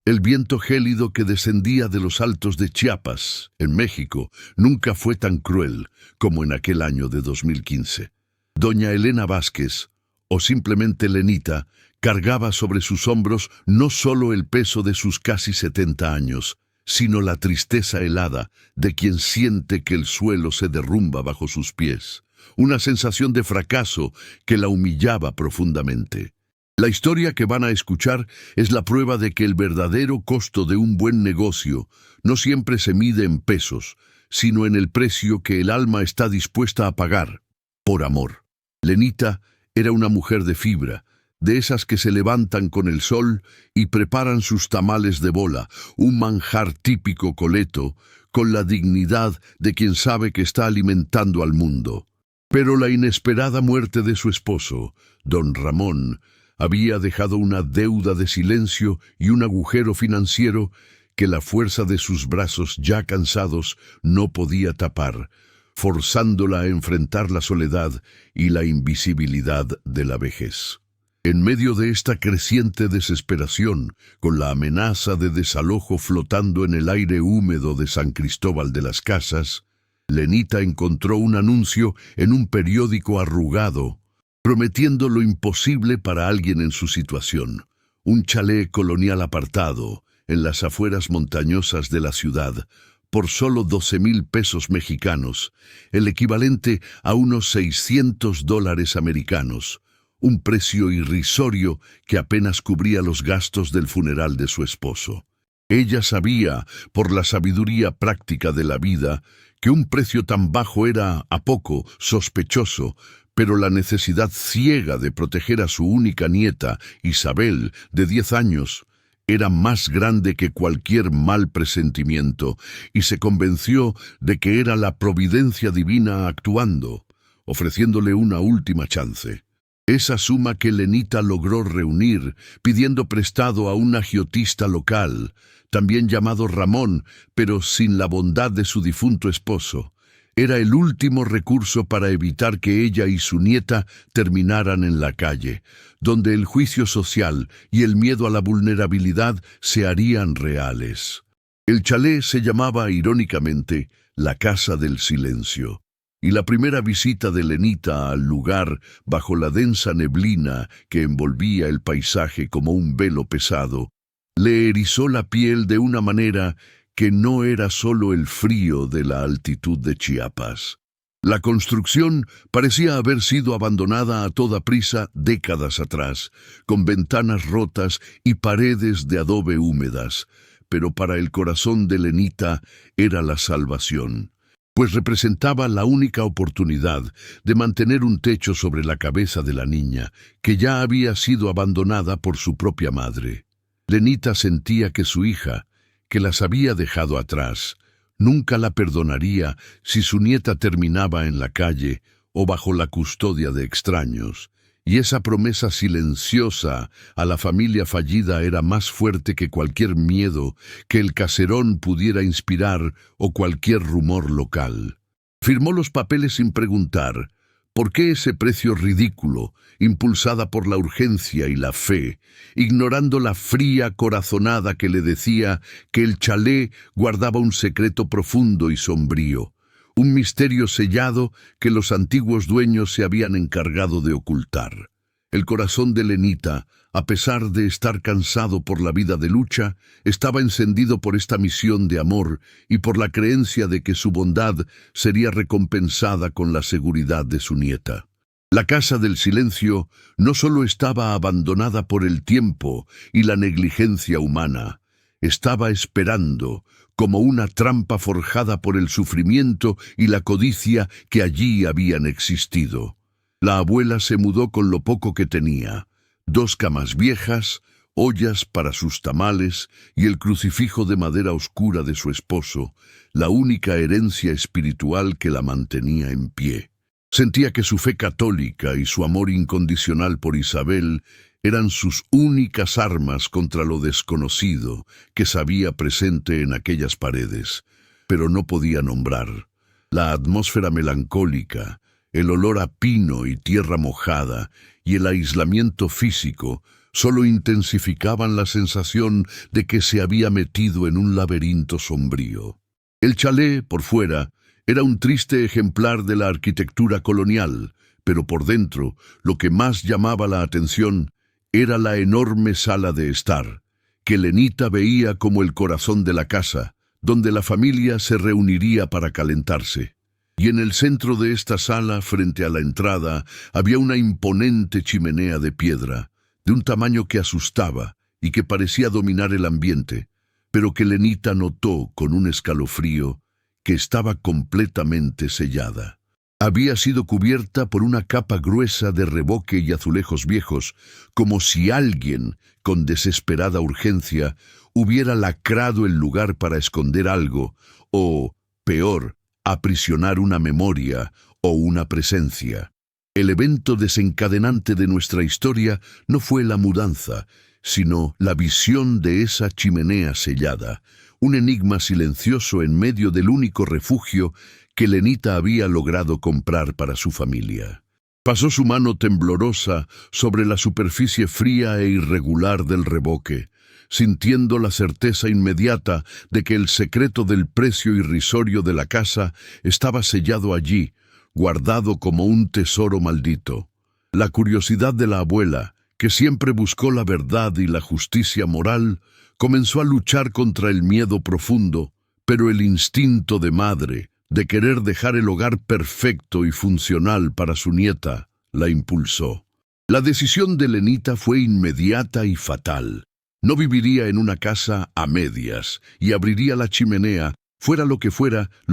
El viento gélido que descendía de los altos de Chiapas, en México, nunca fue tan cruel como en aquel año de 2015. Doña Elena Vázquez, o simplemente Lenita, cargaba sobre sus hombros no solo el peso de sus casi 70 años, sino la tristeza helada de quien siente que el suelo se derrumba bajo sus pies, una sensación de fracaso que la humillaba profundamente. La historia que van a escuchar es la prueba de que el verdadero costo de un buen negocio no siempre se mide en pesos, sino en el precio que el alma está dispuesta a pagar por amor. Lenita era una mujer de fibra, de esas que se levantan con el sol y preparan sus tamales de bola, un manjar típico coleto, con la dignidad de quien sabe que está alimentando al mundo. Pero la inesperada muerte de su esposo, don Ramón, había dejado una deuda de silencio y un agujero financiero que la fuerza de sus brazos ya cansados no podía tapar, forzándola a enfrentar la soledad y la invisibilidad de la vejez. En medio de esta creciente desesperación, con la amenaza de desalojo flotando en el aire húmedo de San Cristóbal de las Casas, Lenita encontró un anuncio en un periódico arrugado, prometiendo lo imposible para alguien en su situación: un chalet colonial apartado, en las afueras montañosas de la ciudad, por solo 12,000 pesos mexicanos, el equivalente a unos $600 americanos, un precio irrisorio que apenas cubría los gastos del funeral de su esposo. Ella sabía, por la sabiduría práctica de la vida, que un precio tan bajo era, a poco, sospechoso, pero la necesidad ciega de proteger a su única nieta, Isabel, de 10 años, era más grande que cualquier mal presentimiento, y se convenció de que era la providencia divina actuando, ofreciéndole una última chance. Esa suma que Lenita logró reunir, pidiendo prestado a un agiotista local, también llamado Ramón, pero sin la bondad de su difunto esposo, era el último recurso para evitar que ella y su nieta terminaran en la calle, donde el juicio social y el miedo a la vulnerabilidad se harían reales. El chalet se llamaba, irónicamente, la Casa del Silencio, y la primera visita de Lenita al lugar, bajo la densa neblina que envolvía el paisaje como un velo pesado, le erizó la piel de una manera que no era solo el frío de la altitud de Chiapas. La construcción parecía haber sido abandonada a toda prisa décadas atrás, con ventanas rotas y paredes de adobe húmedas, pero para el corazón de Lenita era la salvación, pues representaba la única oportunidad de mantener un techo sobre la cabeza de la niña, que ya había sido abandonada por su propia madre. Lenita sentía que su hija, que las había dejado atrás, nunca la perdonaría si su nieta terminaba en la calle o bajo la custodia de extraños, y esa promesa silenciosa a la familia fallida era más fuerte que cualquier miedo que el caserón pudiera inspirar o cualquier rumor local. Firmó los papeles sin preguntar ¿por qué ese precio ridículo, impulsada por la urgencia y la fe, ignorando la fría corazonada que le decía que el chalet guardaba un secreto profundo y sombrío, un misterio sellado que los antiguos dueños se habían encargado de ocultar? El corazón de Lenita, a pesar de estar cansado por la vida de lucha, estaba encendido por esta misión de amor y por la creencia de que su bondad sería recompensada con la seguridad de su nieta. La Casa del Silencio no solo estaba abandonada por el tiempo y la negligencia humana, estaba esperando, como una trampa forjada por el sufrimiento y la codicia que allí habían existido. La abuela se mudó con lo poco que tenía: 2 camas viejas, ollas para sus tamales y el crucifijo de madera oscura de su esposo, la única herencia espiritual que la mantenía en pie. Sentía que su fe católica y su amor incondicional por Isabel eran sus únicas armas contra lo desconocido que sabía presente en aquellas paredes, pero no podía nombrar. La atmósfera melancólica, el olor a pino y tierra mojada y el aislamiento físico solo intensificaban la sensación de que se había metido en un laberinto sombrío. El chalet, por fuera, era un triste ejemplar de la arquitectura colonial, pero por dentro, lo que más llamaba la atención era la enorme sala de estar, que Lenita veía como el corazón de la casa, donde la familia se reuniría para calentarse. Y en el centro de esta sala, frente a la entrada, había una imponente chimenea de piedra, de un tamaño que asustaba y que parecía dominar el ambiente, pero que Lenita notó con un escalofrío que estaba completamente sellada. Había sido cubierta por una capa gruesa de revoque y azulejos viejos, como si alguien, con desesperada urgencia, hubiera lacrado el lugar para esconder algo, o, peor, aprisionar una memoria o una presencia. El evento desencadenante de nuestra historia no fue la mudanza, sino la visión de esa chimenea sellada, un enigma silencioso en medio del único refugio que Lenita había logrado comprar para su familia. Pasó su mano temblorosa sobre la superficie fría e irregular del revoque, sintiendo la certeza inmediata de que el secreto del precio irrisorio de la casa estaba sellado allí, guardado como un tesoro maldito. La curiosidad de la abuela, que siempre buscó la verdad y la justicia moral, comenzó a luchar contra el miedo profundo, pero el instinto de madre, de querer dejar el hogar perfecto y funcional para su nieta, la impulsó. La decisión de Lenita fue inmediata y fatal. No viviría en una casa a medias y abriría la chimenea, fuera lo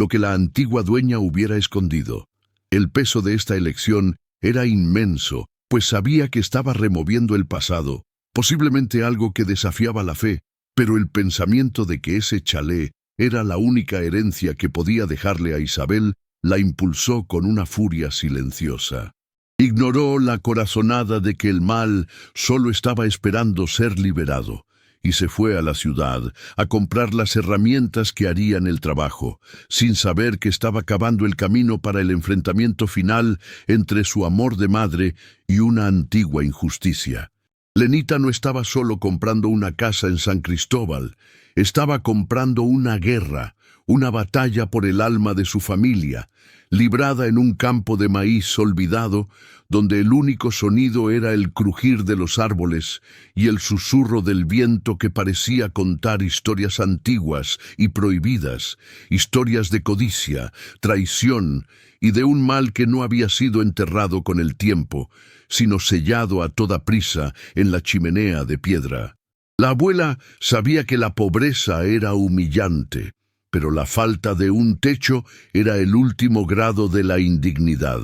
que la antigua dueña hubiera escondido. El peso de esta elección era inmenso, pues sabía que estaba removiendo el pasado, posiblemente algo que desafiaba la fe, pero el pensamiento de que ese chalet era la única herencia que podía dejarle a Isabel la impulsó con una furia silenciosa. Ignoró la corazonada de que el mal solo estaba esperando ser liberado, y se fue a la ciudad a comprar las herramientas que harían el trabajo, sin saber que estaba cavando el camino para el enfrentamiento final entre su amor de madre y una antigua injusticia. Lenita no estaba solo comprando una casa en San Cristóbal, estaba comprando una guerra, una batalla por el alma de su familia, librada en un campo de maíz olvidado, donde el único sonido era el crujir de los árboles y el susurro del viento que parecía contar historias antiguas y prohibidas, historias de codicia, traición y de un mal que no había sido enterrado con el tiempo, sino sellado a toda prisa en la chimenea de piedra. La abuela sabía que la pobreza era humillante, pero la falta de un techo era el último grado de la indignidad,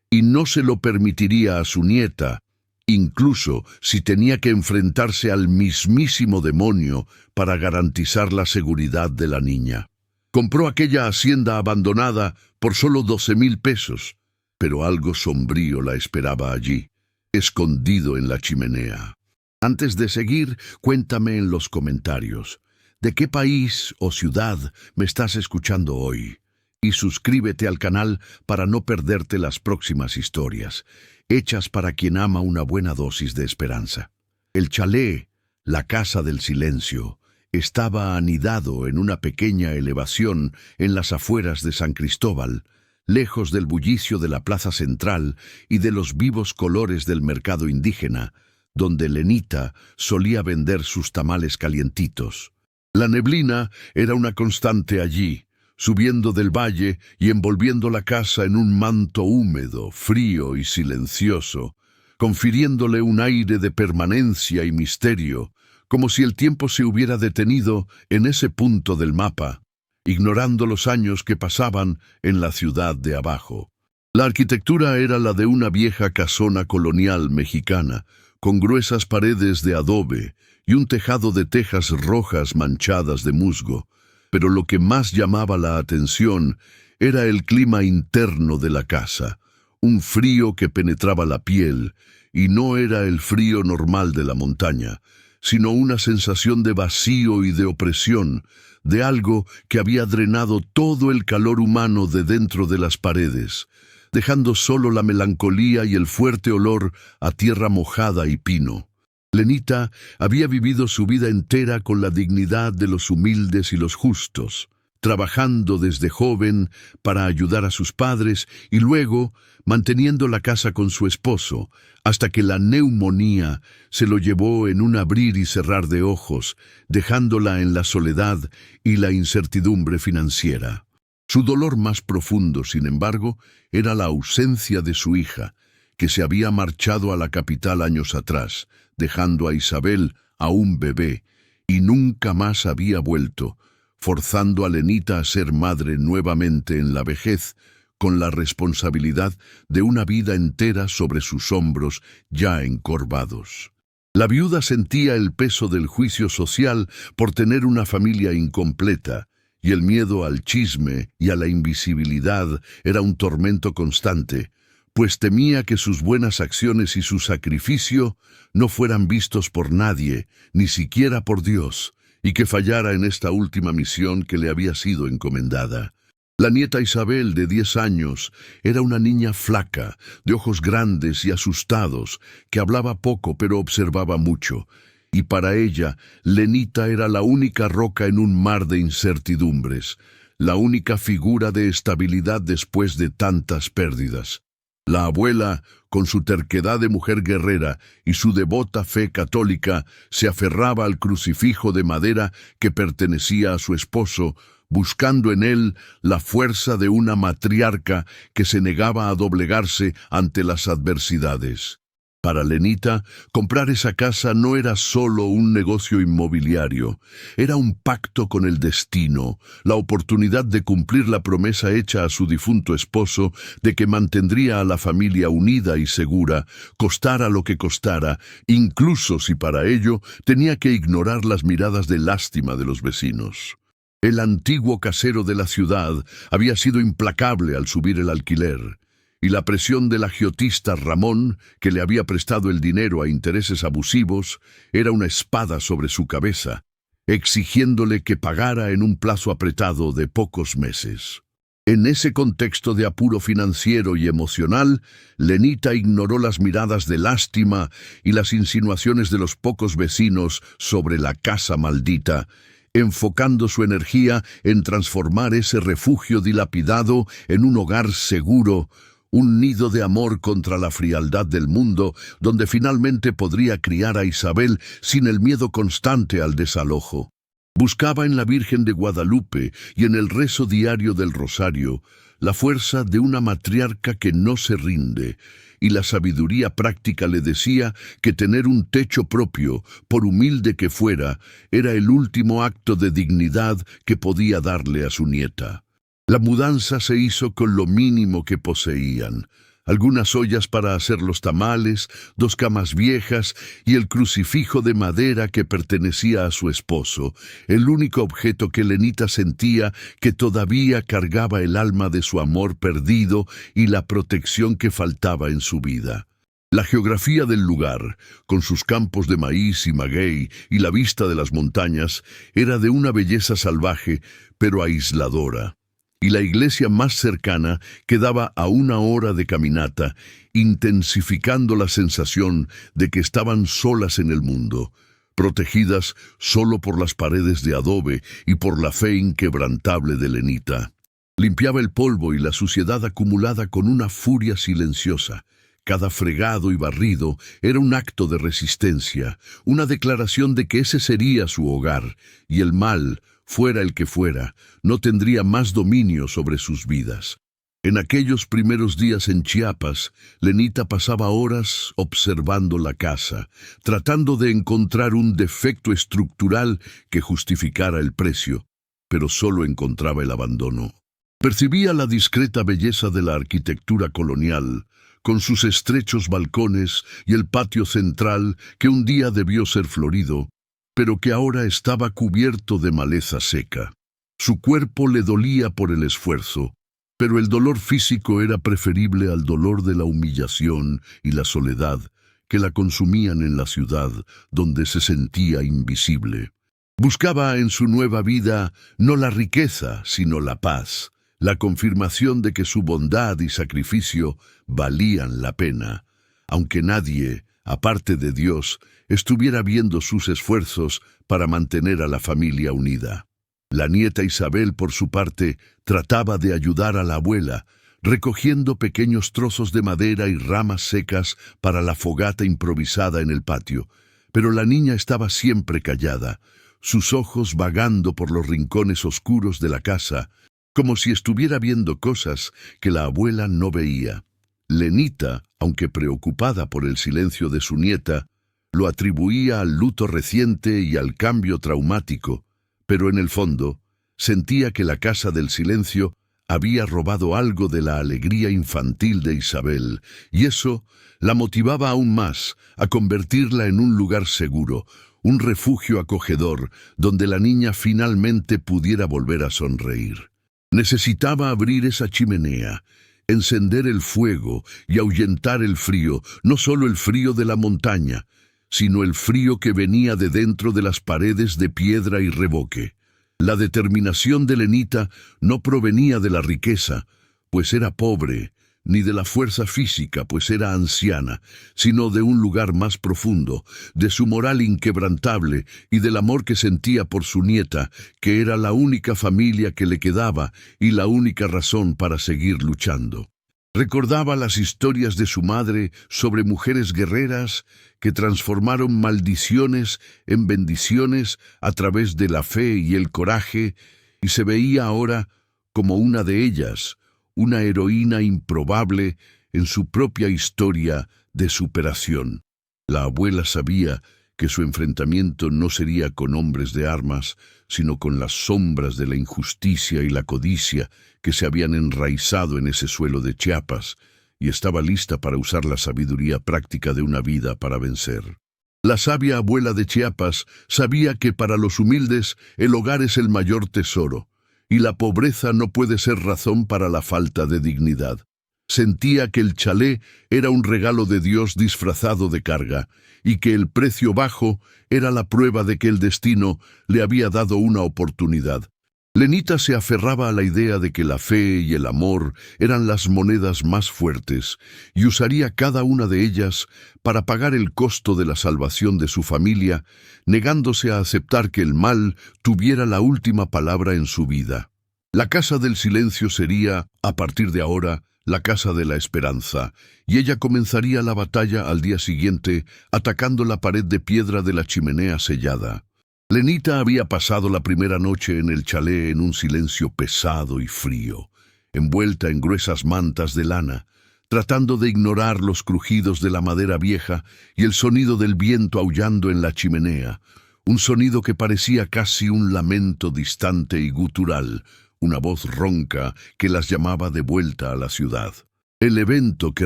y no se lo permitiría a su nieta, incluso si tenía que enfrentarse al mismísimo demonio para garantizar la seguridad de la niña. Compró aquella hacienda abandonada por solo 12,000 pesos, pero algo sombrío la esperaba allí, escondido en la chimenea. Antes de seguir, cuéntame en los comentarios, ¿de qué país o ciudad me estás escuchando hoy? Y suscríbete al canal para no perderte las próximas historias, hechas para quien ama una buena dosis de esperanza. El chalet, la casa del silencio, estaba anidado en una pequeña elevación en las afueras de San Cristóbal, lejos del bullicio de la plaza central y de los vivos colores del mercado indígena, donde Lenita solía vender sus tamales calientitos. La neblina era una constante allí, subiendo del valle y envolviendo la casa en un manto húmedo, frío y silencioso, confiriéndole un aire de permanencia y misterio, como si el tiempo se hubiera detenido en ese punto del mapa, ignorando los años que pasaban en la ciudad de abajo. La arquitectura era la de una vieja casona colonial mexicana, con gruesas paredes de adobe y un tejado de tejas rojas manchadas de musgo, pero lo que más llamaba la atención era el clima interno de la casa, un frío que penetraba la piel, y no era el frío normal de la montaña, sino una sensación de vacío y de opresión, de algo que había drenado todo el calor humano de dentro de las paredes, dejando solo la melancolía y el fuerte olor a tierra mojada y pino. Lenita había vivido su vida entera con la dignidad de los humildes y los justos, trabajando desde joven para ayudar a sus padres y luego manteniendo la casa con su esposo, hasta que la neumonía se lo llevó en un abrir y cerrar de ojos, dejándola en la soledad y la incertidumbre financiera. Su dolor más profundo, sin embargo, era la ausencia de su hija, que se había marchado a la capital años atrás, dejando a Isabel, a un bebé, y nunca más había vuelto, forzando a Lenita a ser madre nuevamente en la vejez, con la responsabilidad de una vida entera sobre sus hombros ya encorvados. La viuda sentía el peso del juicio social por tener una familia incompleta, y el miedo al chisme y a la invisibilidad era un tormento constante, pues temía que sus buenas acciones y su sacrificio no fueran vistos por nadie, ni siquiera por Dios, y que fallara en esta última misión que le había sido encomendada. La nieta Isabel, de 10 años, era una niña flaca, de ojos grandes y asustados, que hablaba poco pero observaba mucho, y para ella, Lenita era la única roca en un mar de incertidumbres, la única figura de estabilidad después de tantas pérdidas. La abuela, con su terquedad de mujer guerrera y su devota fe católica, se aferraba al crucifijo de madera que pertenecía a su esposo, buscando en él la fuerza de una matriarca que se negaba a doblegarse ante las adversidades. Para Lenita, comprar esa casa no era solo un negocio inmobiliario, era un pacto con el destino, la oportunidad de cumplir la promesa hecha a su difunto esposo de que mantendría a la familia unida y segura, costara lo que costara, incluso si para ello tenía que ignorar las miradas de lástima de los vecinos. El antiguo casero de la ciudad había sido implacable al subir el alquiler, y la presión del agiotista Ramón, que le había prestado el dinero a intereses abusivos, era una espada sobre su cabeza, exigiéndole que pagara en un plazo apretado de pocos meses. En ese contexto de apuro financiero y emocional, Lenita ignoró las miradas de lástima y las insinuaciones de los pocos vecinos sobre la casa maldita, enfocando su energía en transformar ese refugio dilapidado en un hogar seguro, un nido de amor contra la frialdad del mundo, donde finalmente podría criar a Isabel sin el miedo constante al desalojo. Buscaba en la Virgen de Guadalupe y en el rezo diario del Rosario la fuerza de una matriarca que no se rinde, y la sabiduría práctica le decía que tener un techo propio, por humilde que fuera, era el último acto de dignidad que podía darle a su nieta. La mudanza se hizo con lo mínimo que poseían: algunas ollas para hacer los tamales, 2 camas viejas y el crucifijo de madera que pertenecía a su esposo, el único objeto que Lenita sentía que todavía cargaba el alma de su amor perdido y la protección que faltaba en su vida. La geografía del lugar, con sus campos de maíz y maguey y la vista de las montañas, era de una belleza salvaje, pero aisladora. Y la iglesia más cercana quedaba a 1 hora de caminata, intensificando la sensación de que estaban solas en el mundo, protegidas solo por las paredes de adobe y por la fe inquebrantable de Lenita. Limpiaba el polvo y la suciedad acumulada con una furia silenciosa. Cada fregado y barrido era un acto de resistencia, una declaración de que ese sería su hogar, y el mal, fuera el que fuera, no tendría más dominio sobre sus vidas. En aquellos primeros días en Chiapas, Lenita pasaba horas observando la casa, tratando de encontrar un defecto estructural que justificara el precio, pero solo encontraba el abandono. Percibía la discreta belleza de la arquitectura colonial, con sus estrechos balcones y el patio central que un día debió ser florido, pero que ahora estaba cubierto de maleza seca. Su cuerpo le dolía por el esfuerzo, pero el dolor físico era preferible al dolor de la humillación y la soledad que la consumían en la ciudad, donde se sentía invisible. Buscaba en su nueva vida no la riqueza, sino la paz, la confirmación de que su bondad y sacrificio valían la pena, aunque nadie aparte de Dios, estuviera viendo sus esfuerzos para mantener a la familia unida. La nieta Isabel, por su parte, trataba de ayudar a la abuela, recogiendo pequeños trozos de madera y ramas secas para la fogata improvisada en el patio. Pero la niña estaba siempre callada, sus ojos vagando por los rincones oscuros de la casa, como si estuviera viendo cosas que la abuela no veía. Lenita, aunque preocupada por el silencio de su nieta, lo atribuía al luto reciente y al cambio traumático, pero en el fondo sentía que la casa del silencio había robado algo de la alegría infantil de Isabel, y eso la motivaba aún más a convertirla en un lugar seguro, un refugio acogedor, donde la niña finalmente pudiera volver a sonreír. Necesitaba abrir esa chimenea, encender el fuego y ahuyentar el frío, no solo el frío de la montaña, sino el frío que venía de dentro de las paredes de piedra y revoque. La determinación de Lenita no provenía de la riqueza, pues era pobre, ni de la fuerza física, pues era anciana, sino de un lugar más profundo, de su moral inquebrantable y del amor que sentía por su nieta, que era la única familia que le quedaba y la única razón para seguir luchando. Recordaba las historias de su madre sobre mujeres guerreras que transformaron maldiciones en bendiciones a través de la fe y el coraje, y se veía ahora como una de ellas, una heroína improbable en su propia historia de superación. La abuela sabía que su enfrentamiento no sería con hombres de armas, sino con las sombras de la injusticia y la codicia que se habían enraizado en ese suelo de Chiapas, y estaba lista para usar la sabiduría práctica de una vida para vencer. La sabia abuela de Chiapas sabía que para los humildes el hogar es el mayor tesoro, y la pobreza no puede ser razón para la falta de dignidad. Sentía que el chalé era un regalo de Dios disfrazado de carga, y que el precio bajo era la prueba de que el destino le había dado una oportunidad. Lenita se aferraba a la idea de que la fe y el amor eran las monedas más fuertes, y usaría cada una de ellas para pagar el costo de la salvación de su familia, negándose a aceptar que el mal tuviera la última palabra en su vida. La casa del silencio sería, a partir de ahora, la casa de la esperanza, y ella comenzaría la batalla al día siguiente, atacando la pared de piedra de la chimenea sellada. Lenita había pasado la primera noche en el chalé en un silencio pesado y frío, envuelta en gruesas mantas de lana, tratando de ignorar los crujidos de la madera vieja y el sonido del viento aullando en la chimenea, un sonido que parecía casi un lamento distante y gutural, una voz ronca que las llamaba de vuelta a la ciudad. El evento que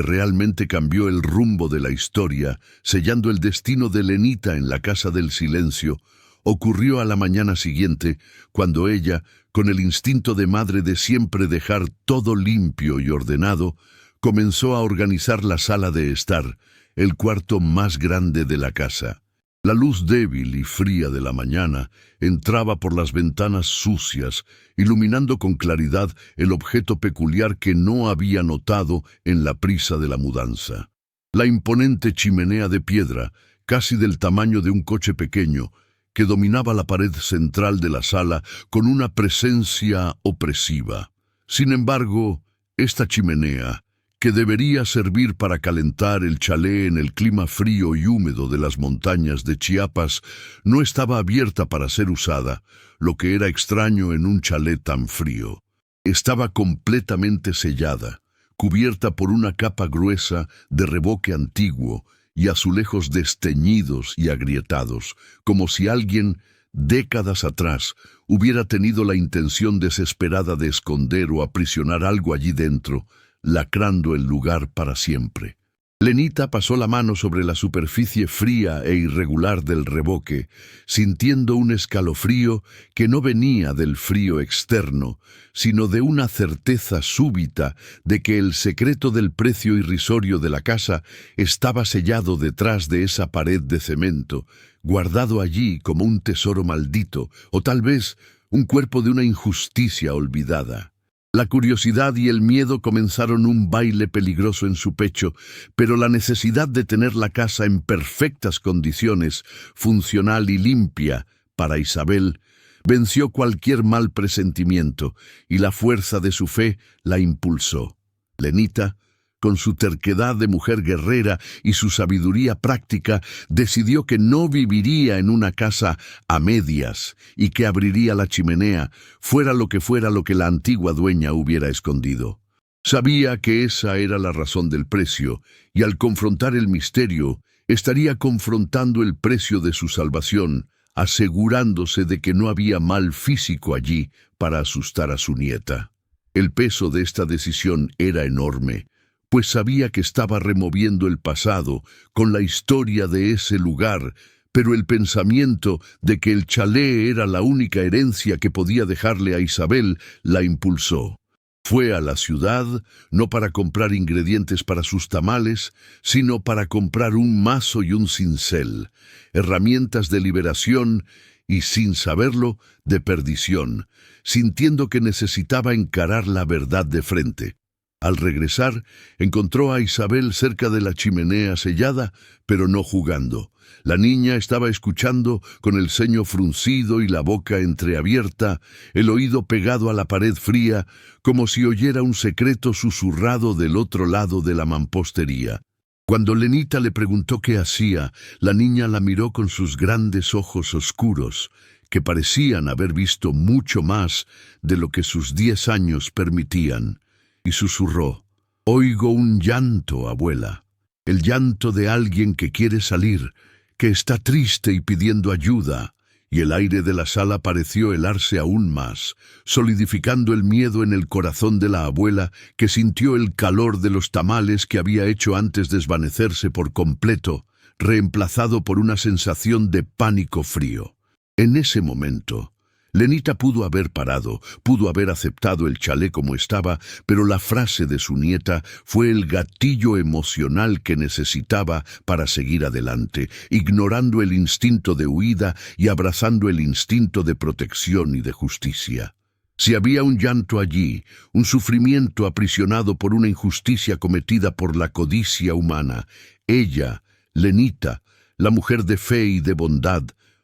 realmente cambió el rumbo de la historia, sellando el destino de Lenita en la casa del silencio, ocurrió a la mañana siguiente, cuando ella, con el instinto de madre de siempre dejar todo limpio y ordenado, comenzó a organizar la sala de estar, el cuarto más grande de la casa. La luz débil y fría de la mañana entraba por las ventanas sucias, iluminando con claridad el objeto peculiar que no había notado en la prisa de la mudanza. La imponente chimenea de piedra, casi del tamaño de un coche pequeño, que dominaba la pared central de la sala con una presencia opresiva. Sin embargo, esta chimenea, que debería servir para calentar el chalé en el clima frío y húmedo de las montañas de Chiapas, no estaba abierta para ser usada, lo que era extraño en un chalé tan frío. Estaba completamente sellada, cubierta por una capa gruesa de revoque antiguo y azulejos desteñidos y agrietados, como si alguien, décadas atrás, hubiera tenido la intención desesperada de esconder o aprisionar algo allí dentro, lacrando el lugar para siempre. Lenita pasó la mano sobre la superficie fría e irregular del revoque, sintiendo un escalofrío que no venía del frío externo, sino de una certeza súbita de que el secreto del precio irrisorio de la casa estaba sellado detrás de esa pared de cemento, guardado allí como un tesoro maldito, o tal vez un cuerpo de una injusticia olvidada. La curiosidad y el miedo comenzaron un baile peligroso en su pecho, pero la necesidad de tener la casa en perfectas condiciones, funcional y limpia, para Isabel, venció cualquier mal presentimiento, y la fuerza de su fe la impulsó. Lenita, con su terquedad de mujer guerrera y su sabiduría práctica, decidió que no viviría en una casa a medias y que abriría la chimenea, fuera lo que la antigua dueña hubiera escondido. Sabía que esa era la razón del precio, y al confrontar el misterio, estaría confrontando el precio de su salvación, asegurándose de que no había mal físico allí para asustar a su nieta. El peso de esta decisión era enorme, pues sabía que estaba removiendo el pasado con la historia de ese lugar, pero el pensamiento de que el chalé era la única herencia que podía dejarle a Isabel la impulsó. Fue a la ciudad, no para comprar ingredientes para sus tamales, sino para comprar un mazo y un cincel, herramientas de liberación y, sin saberlo, de perdición, sintiendo que necesitaba encarar la verdad de frente. Al regresar, encontró a Isabel cerca de la chimenea sellada, pero no jugando. La niña estaba escuchando con el ceño fruncido y la boca entreabierta, el oído pegado a la pared fría, como si oyera un secreto susurrado del otro lado de la mampostería. Cuando Lenita le preguntó qué hacía, la niña la miró con sus grandes ojos oscuros, que parecían haber visto mucho más de lo que sus 10 años permitían, y susurró: «Oigo un llanto, abuela, el llanto de alguien que quiere salir, que está triste y pidiendo ayuda». Y el aire de la sala pareció helarse aún más, solidificando el miedo en el corazón de la abuela, que sintió el calor de los tamales que había hecho antes desvanecerse por completo, reemplazado por una sensación de pánico frío. En ese momento, Lenita pudo haber parado, pudo haber aceptado el chalé como estaba, pero la frase de su nieta fue el gatillo emocional que necesitaba para seguir adelante, ignorando el instinto de huida y abrazando el instinto de protección y de justicia. Si había un llanto allí, un sufrimiento aprisionado por una injusticia cometida por la codicia humana, ella, Lenita, la mujer de fe y de bondad,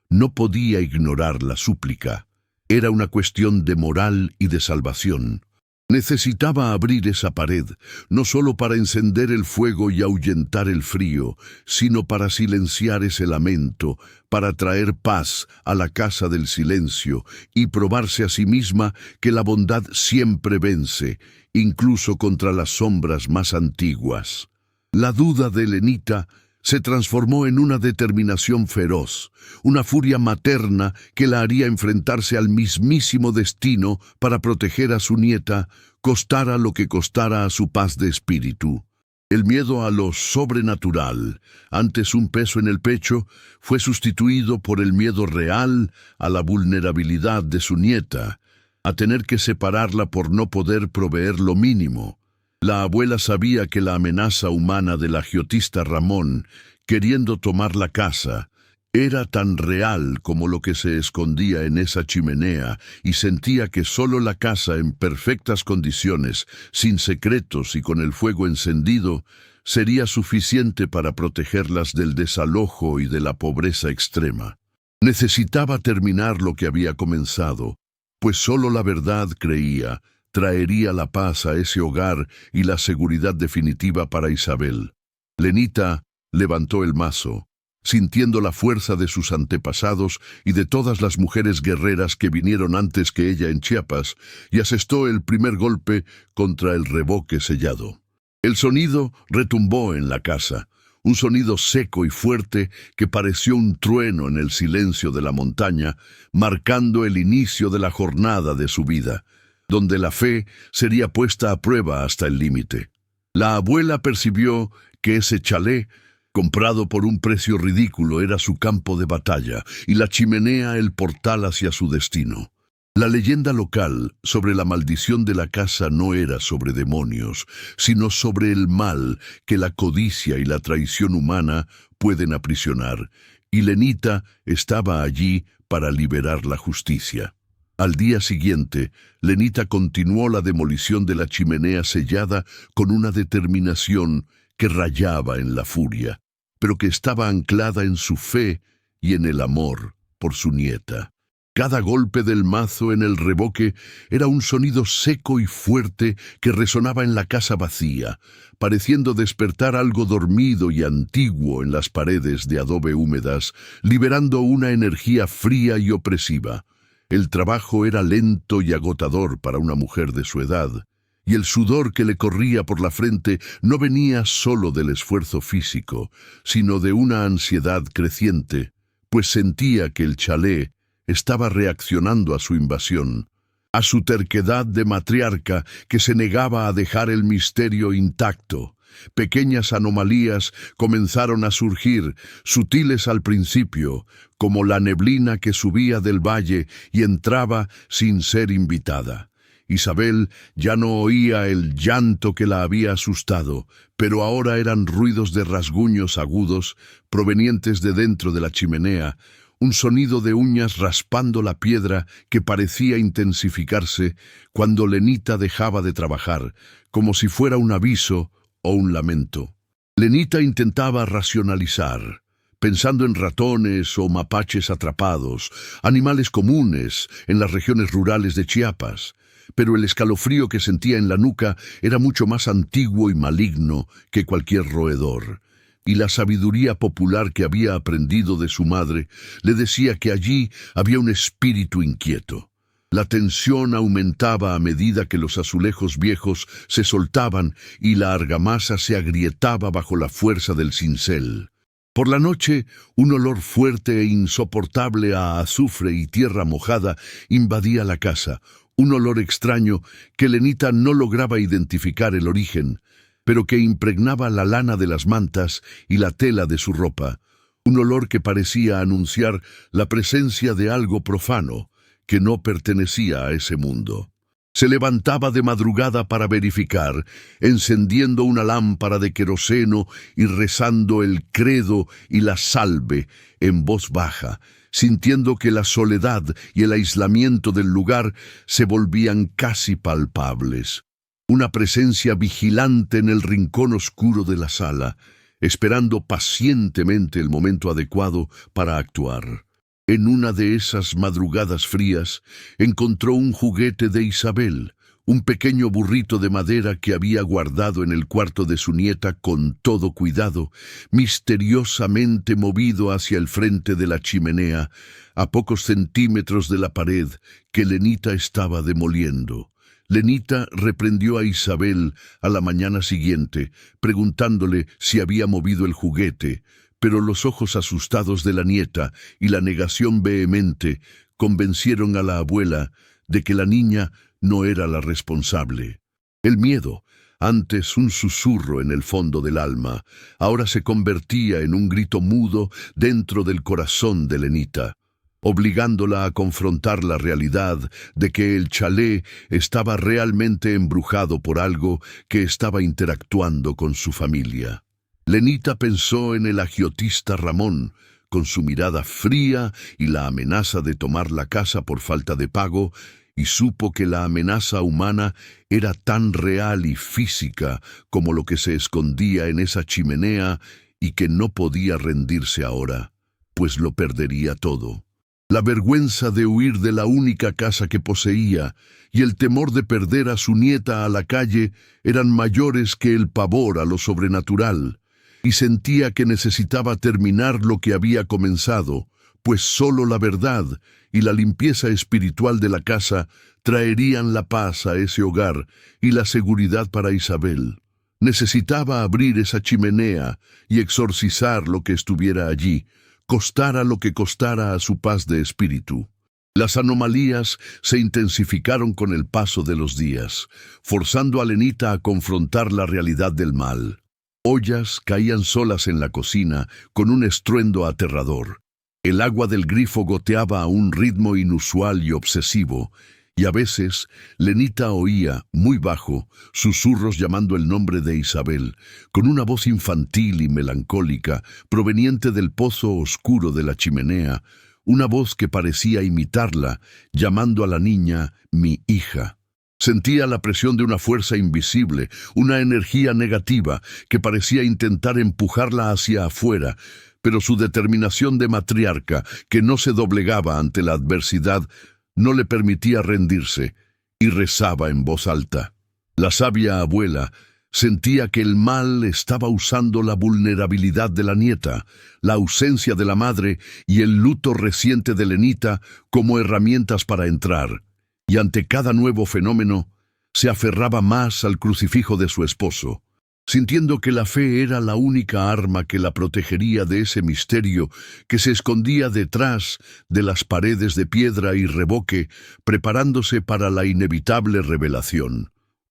no podía ignorar la súplica. Era una cuestión de moral y de salvación. Necesitaba abrir esa pared, no solo para encender el fuego y ahuyentar el frío, sino para silenciar ese lamento, para traer paz a la casa del silencio y probarse a sí misma que la bondad siempre vence, incluso contra las sombras más antiguas. La duda de Lenita se transformó en una determinación feroz, una furia materna que la haría enfrentarse al mismísimo destino para proteger a su nieta, costara lo que costara a su paz de espíritu. El miedo a lo sobrenatural, antes un peso en el pecho, fue sustituido por el miedo real a la vulnerabilidad de su nieta, a tener que separarla por no poder proveer lo mínimo. La abuela sabía que la amenaza humana del agiotista Ramón, queriendo tomar la casa, era tan real como lo que se escondía en esa chimenea, y sentía que solo la casa en perfectas condiciones, sin secretos y con el fuego encendido, sería suficiente para protegerlas del desalojo y de la pobreza extrema. Necesitaba terminar lo que había comenzado, pues solo la verdad, creía, traería la paz a ese hogar y la seguridad definitiva para Isabel. Lenita levantó el mazo, sintiendo la fuerza de sus antepasados y de todas las mujeres guerreras que vinieron antes que ella en Chiapas, y asestó el primer golpe contra el revoque sellado. El sonido retumbó en la casa, un sonido seco y fuerte que pareció un trueno en el silencio de la montaña, marcando el inicio de la jornada de su vida, donde la fe sería puesta a prueba hasta el límite. La abuela percibió que ese chalé, comprado por un precio ridículo, era su campo de batalla y la chimenea el portal hacia su destino. La leyenda local sobre la maldición de la casa no era sobre demonios, sino sobre el mal que la codicia y la traición humana pueden aprisionar, y Lenita estaba allí para liberar la justicia. Al día siguiente, Lenita continuó la demolición de la chimenea sellada con una determinación que rayaba en la furia, pero que estaba anclada en su fe y en el amor por su nieta. Cada golpe del mazo en el revoque era un sonido seco y fuerte que resonaba en la casa vacía, pareciendo despertar algo dormido y antiguo en las paredes de adobe húmedas, liberando una energía fría y opresiva. El trabajo era lento y agotador para una mujer de su edad, y el sudor que le corría por la frente no venía solo del esfuerzo físico, sino de una ansiedad creciente, pues sentía que el chalet estaba reaccionando a su invasión, a su terquedad de matriarca que se negaba a dejar el misterio intacto. Pequeñas anomalías comenzaron a surgir, sutiles al principio, como la neblina que subía del valle y entraba sin ser invitada. Isabel ya no oía el llanto que la había asustado, pero ahora eran ruidos de rasguños agudos provenientes de dentro de la chimenea, un sonido de uñas raspando la piedra que parecía intensificarse cuando Lenita dejaba de trabajar, como si fuera un aviso o un lamento. Lenita intentaba racionalizar, pensando en ratones o mapaches atrapados, animales comunes en las regiones rurales de Chiapas, pero el escalofrío que sentía en la nuca era mucho más antiguo y maligno que cualquier roedor, y la sabiduría popular que había aprendido de su madre le decía que allí había un espíritu inquieto. La tensión aumentaba a medida que los azulejos viejos se soltaban y la argamasa se agrietaba bajo la fuerza del cincel. Por la noche, un olor fuerte e insoportable a azufre y tierra mojada invadía la casa, un olor extraño que Lenita no lograba identificar el origen, pero que impregnaba la lana de las mantas y la tela de su ropa, un olor que parecía anunciar la presencia de algo profano que no pertenecía a ese mundo. Se levantaba de madrugada para verificar, encendiendo una lámpara de queroseno y rezando el credo y la salve en voz baja, sintiendo que la soledad y el aislamiento del lugar se volvían casi palpables. Una presencia vigilante en el rincón oscuro de la sala, esperando pacientemente el momento adecuado para actuar. En una de esas madrugadas frías, encontró un juguete de Isabel, un pequeño burrito de madera que había guardado en el cuarto de su nieta con todo cuidado, misteriosamente movido hacia el frente de la chimenea, a pocos centímetros de la pared que Lenita estaba demoliendo. Lenita reprendió a Isabel a la mañana siguiente, preguntándole si había movido el juguete, pero los ojos asustados de la nieta y la negación vehemente convencieron a la abuela de que la niña no era la responsable. El miedo, antes un susurro en el fondo del alma, ahora se convertía en un grito mudo dentro del corazón de Lenita, obligándola a confrontar la realidad de que el chalet estaba realmente embrujado por algo que estaba interactuando con su familia. Lenita pensó en el agiotista Ramón, con su mirada fría y la amenaza de tomar la casa por falta de pago, y supo que la amenaza humana era tan real y física como lo que se escondía en esa chimenea y que no podía rendirse ahora, pues lo perdería todo. La vergüenza de huir de la única casa que poseía y el temor de perder a su nieta a la calle eran mayores que el pavor a lo sobrenatural, y sentía que necesitaba terminar lo que había comenzado, pues solo la verdad y la limpieza espiritual de la casa traerían la paz a ese hogar y la seguridad para Isabel. Necesitaba abrir esa chimenea y exorcizar lo que estuviera allí, costara lo que costara a su paz de espíritu. Las anomalías se intensificaron con el paso de los días, forzando a Lenita a confrontar la realidad del mal. Ollas caían solas en la cocina con un estruendo aterrador. El agua del grifo goteaba a un ritmo inusual y obsesivo, y a veces Lenita oía, muy bajo, susurros llamando el nombre de Isabel, con una voz infantil y melancólica, proveniente del pozo oscuro de la chimenea, una voz que parecía imitarla, llamando a la niña mi hija. Sentía la presión de una fuerza invisible, una energía negativa que parecía intentar empujarla hacia afuera, pero su determinación de matriarca, que no se doblegaba ante la adversidad, no le permitía rendirse, y rezaba en voz alta. La sabia abuela sentía que el mal estaba usando la vulnerabilidad de la nieta, la ausencia de la madre y el luto reciente de Lenita como herramientas para entrar, y ante cada nuevo fenómeno se aferraba más al crucifijo de su esposo, sintiendo que la fe era la única arma que la protegería de ese misterio que se escondía detrás de las paredes de piedra y revoque, preparándose para la inevitable revelación.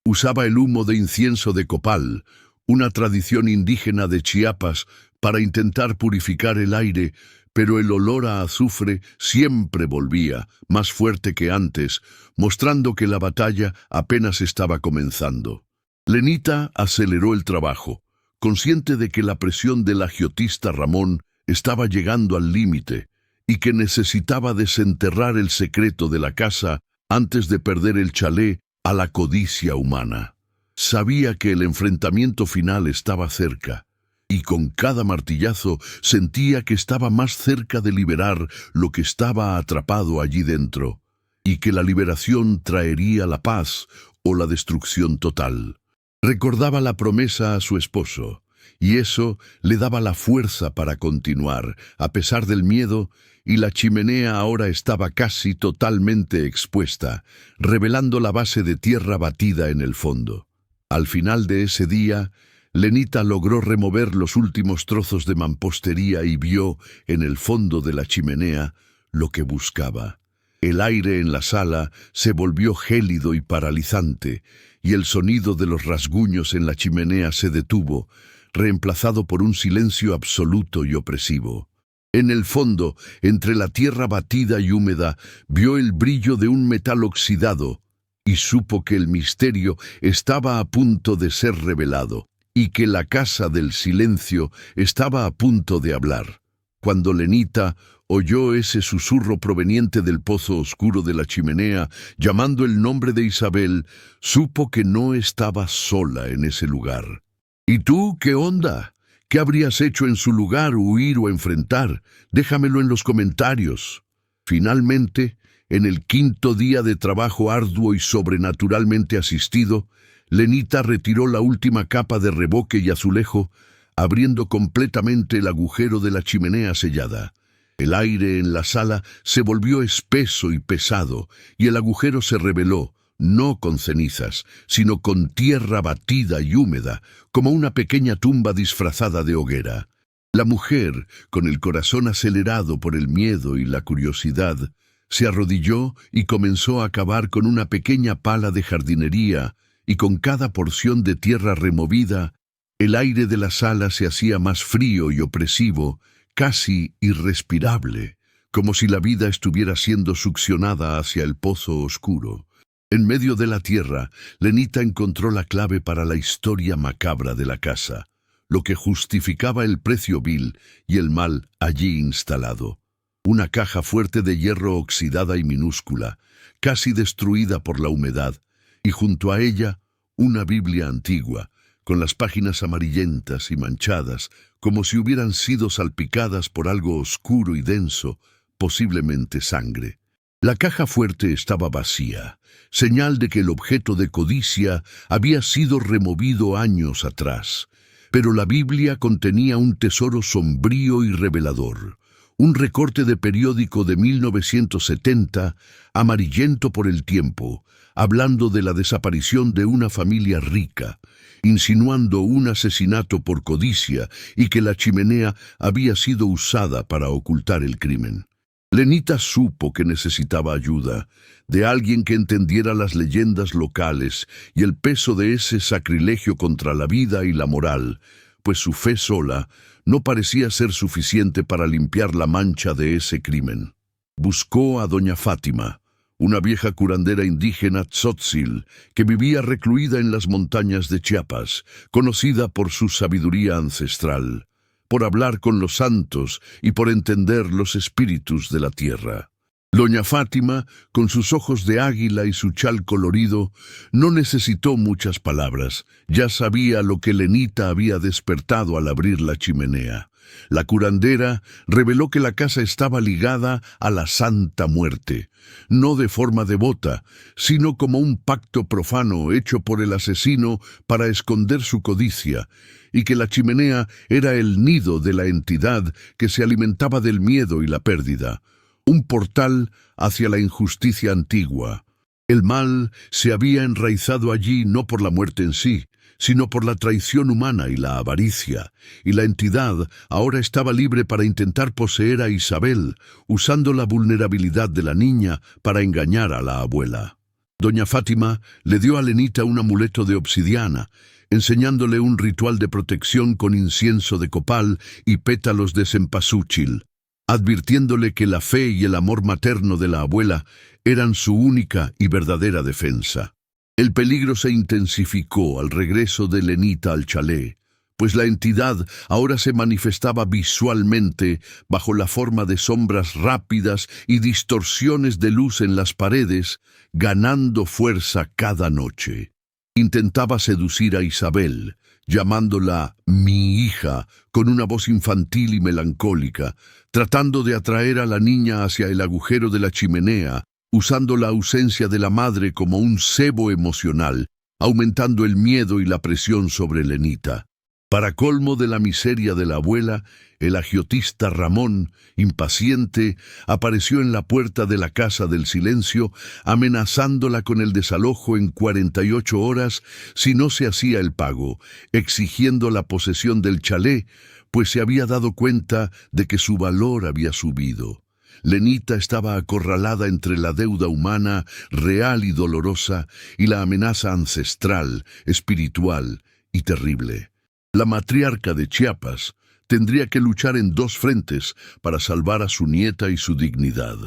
Usaba el humo de incienso de copal, una tradición indígena de Chiapas, para intentar purificar el aire, pero el olor a azufre siempre volvía, más fuerte que antes, mostrando que la batalla apenas estaba comenzando. Lenita aceleró el trabajo, consciente de que la presión del agiotista Ramón estaba llegando al límite y que necesitaba desenterrar el secreto de la casa antes de perder el chalé a la codicia humana. Sabía que el enfrentamiento final estaba cerca, y con cada martillazo sentía que estaba más cerca de liberar lo que estaba atrapado allí dentro, y que la liberación traería la paz o la destrucción total. Recordaba la promesa a su esposo, y eso le daba la fuerza para continuar, a pesar del miedo, y la chimenea ahora estaba casi totalmente expuesta, revelando la base de tierra batida en el fondo. Al final de ese día, Lenita logró remover los últimos trozos de mampostería y vio, en el fondo de la chimenea, lo que buscaba. El aire en la sala se volvió gélido y paralizante, y el sonido de los rasguños en la chimenea se detuvo, reemplazado por un silencio absoluto y opresivo. En el fondo, entre la tierra batida y húmeda, vio el brillo de un metal oxidado, y supo que el misterio estaba a punto de ser revelado, y que la casa del silencio estaba a punto de hablar. Cuando Lenita oyó ese susurro proveniente del pozo oscuro de la chimenea, llamando el nombre de Isabel, supo que no estaba sola en ese lugar. ¿Y tú qué onda? ¿Qué habrías hecho en su lugar, huir o enfrentar? Déjamelo en los comentarios. Finalmente, en el quinto día de trabajo arduo y sobrenaturalmente asistido, Lenita retiró la última capa de revoque y azulejo, abriendo completamente el agujero de la chimenea sellada. El aire en la sala se volvió espeso y pesado, y el agujero se reveló, no con cenizas, sino con tierra batida y húmeda, como una pequeña tumba disfrazada de hoguera. La mujer, con el corazón acelerado por el miedo y la curiosidad, se arrodilló y comenzó a cavar con una pequeña pala de jardinería, y con cada porción de tierra removida, el aire de la sala se hacía más frío y opresivo, casi irrespirable, como si la vida estuviera siendo succionada hacia el pozo oscuro. En medio de la tierra, Lenita encontró la clave para la historia macabra de la casa, lo que justificaba el precio vil y el mal allí instalado. Una caja fuerte de hierro oxidada y minúscula, casi destruida por la humedad, y junto a ella una Biblia antigua, con las páginas amarillentas y manchadas, como si hubieran sido salpicadas por algo oscuro y denso, posiblemente sangre. La caja fuerte estaba vacía, señal de que el objeto de codicia había sido removido años atrás. Pero la Biblia contenía un tesoro sombrío y revelador. Un recorte de periódico de 1970, amarillento por el tiempo, hablando de la desaparición de una familia rica, insinuando un asesinato por codicia y que la chimenea había sido usada para ocultar el crimen. Lenita supo que necesitaba ayuda, de alguien que entendiera las leyendas locales y el peso de ese sacrilegio contra la vida y la moral, pues su fe sola no parecía ser suficiente para limpiar la mancha de ese crimen. Buscó a doña Fátima, una vieja curandera indígena tzotzil que vivía recluida en las montañas de Chiapas, conocida por su sabiduría ancestral. por hablar con los santos y por entender los espíritus de la tierra. Doña Fátima, con sus ojos de águila y su chal colorido, no necesitó muchas palabras. Ya sabía lo que Lenita había despertado al abrir la chimenea. La curandera reveló que la casa estaba ligada a la Santa Muerte, no de forma devota, sino como un pacto profano hecho por el asesino para esconder su codicia, y que la chimenea era el nido de la entidad que se alimentaba del miedo y la pérdida, un portal hacia la injusticia antigua. El mal se había enraizado allí no por la muerte en sí, sino por la traición humana y la avaricia, y la entidad ahora estaba libre para intentar poseer a Isabel, usando la vulnerabilidad de la niña para engañar a la abuela. Doña Fátima le dio a Lenita un amuleto de obsidiana, enseñándole un ritual de protección con incienso de copal y pétalos de cempasúchil, advirtiéndole que la fe y el amor materno de la abuela eran su única y verdadera defensa. El peligro se intensificó al regreso de Lenita al chalet, pues la entidad ahora se manifestaba visualmente bajo la forma de sombras rápidas y distorsiones de luz en las paredes, ganando fuerza cada noche. Intentaba seducir a Isabel, llamándola mi hija, con una voz infantil y melancólica, tratando de atraer a la niña hacia el agujero de la chimenea, usando la ausencia de la madre como un cebo emocional, aumentando el miedo y la presión sobre Lenita. Para colmo de la miseria de la abuela, el agiotista Ramón, impaciente, apareció en la puerta de la Casa del Silencio, amenazándola con el desalojo en 48 horas si no se hacía el pago, exigiendo la posesión del chalet, pues se había dado cuenta de que su valor había subido. Lenita estaba acorralada entre la deuda humana, real y dolorosa, y la amenaza ancestral, espiritual y terrible. La matriarca de Chiapas tendría que luchar en dos frentes para salvar a su nieta y su dignidad,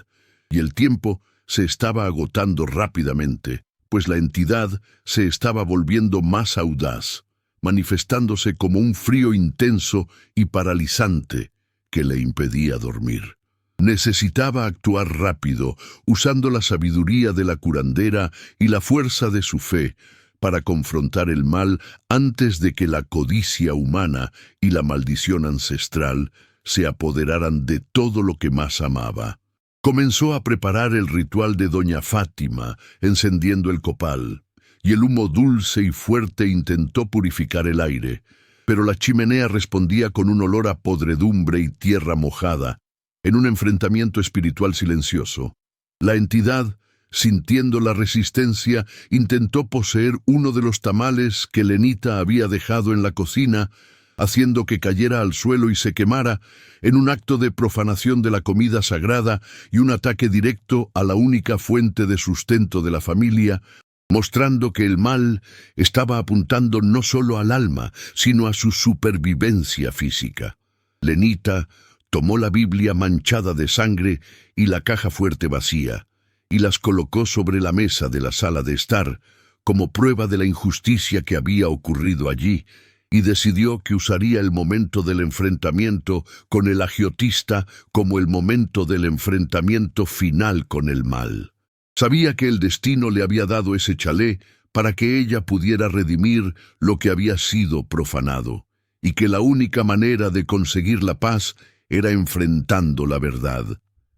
y el tiempo se estaba agotando rápidamente, pues la entidad se estaba volviendo más audaz, manifestándose como un frío intenso y paralizante que le impedía dormir. Necesitaba actuar rápido, usando la sabiduría de la curandera y la fuerza de su fe, para confrontar el mal antes de que la codicia humana y la maldición ancestral se apoderaran de todo lo que más amaba. Comenzó a preparar el ritual de Doña Fátima, encendiendo el copal, y el humo dulce y fuerte intentó purificar el aire, pero la chimenea respondía con un olor a podredumbre y tierra mojada, en un enfrentamiento espiritual silencioso. La entidad, sintiendo la resistencia, intentó poseer uno de los tamales que Lenita había dejado en la cocina, haciendo que cayera al suelo y se quemara, en un acto de profanación de la comida sagrada y un ataque directo a la única fuente de sustento de la familia, mostrando que el mal estaba apuntando no solo al alma, sino a su supervivencia física. Lenita tomó la Biblia manchada de sangre y la caja fuerte vacía, y las colocó sobre la mesa de la sala de estar, como prueba de la injusticia que había ocurrido allí, y decidió que usaría el momento del enfrentamiento con el agiotista como el momento del enfrentamiento final con el mal. Sabía que el destino le había dado ese chalet para que ella pudiera redimir lo que había sido profanado, y que la única manera de conseguir la paz era enfrentando la verdad.